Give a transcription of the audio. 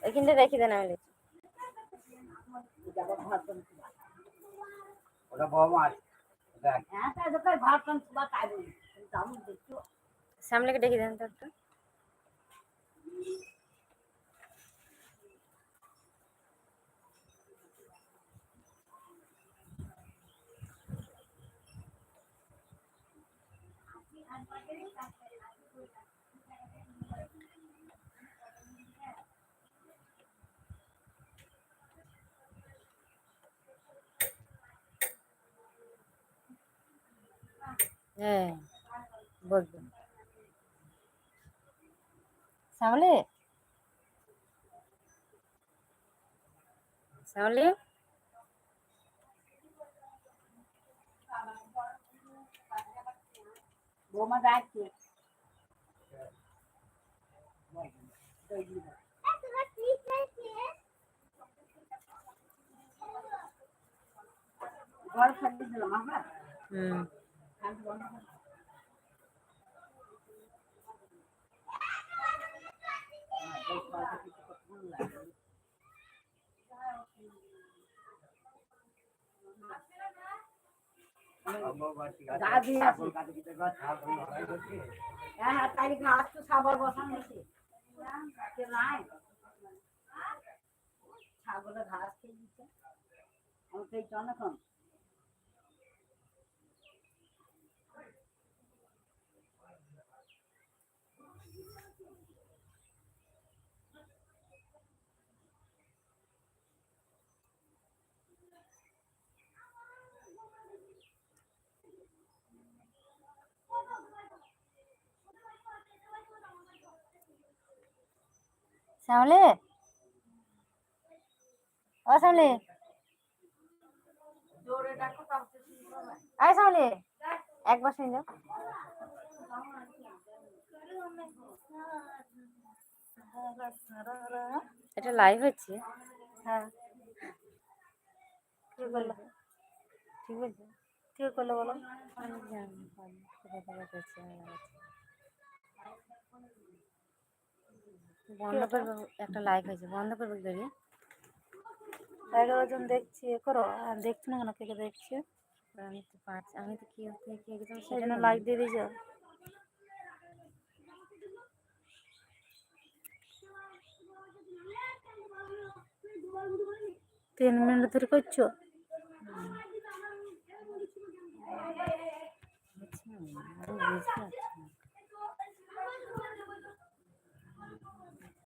এখানটা রেখে দেন আমি সামনেকে ডেকে দেন তো একটা হ্যাঁ বলবেন সামলে সামলে বৌমা যাচ্ছে ঘর ছাড়তে দিলাম আমরা হ্যাঁ তাই ঘাস তো খাবার বসানো হয়েছে নাই ছাগলে ঘাস খেয়ে দিচ্ছে আমি সেই জনক্ষণ সামলে ও সামলে আয় সামলে একবার শুনে যাও এটা লাইভ হচ্ছে হ্যাঁ ঠিক বললো ঠিক বলছো ঠিক করলো বলো বন্ধ করবো একটা লাইভ হয়েছে বন্ধ করবো দাঁড়িয়ে 11 জন দেখছি এ করো আর দেখছি না কেন কে দেখছি আমি তো পারছি আমি তো কি একদম সেজন্য লাইক দিয়ে দিয়েছ 3 মিনিট ধরে করছো আচ্ছা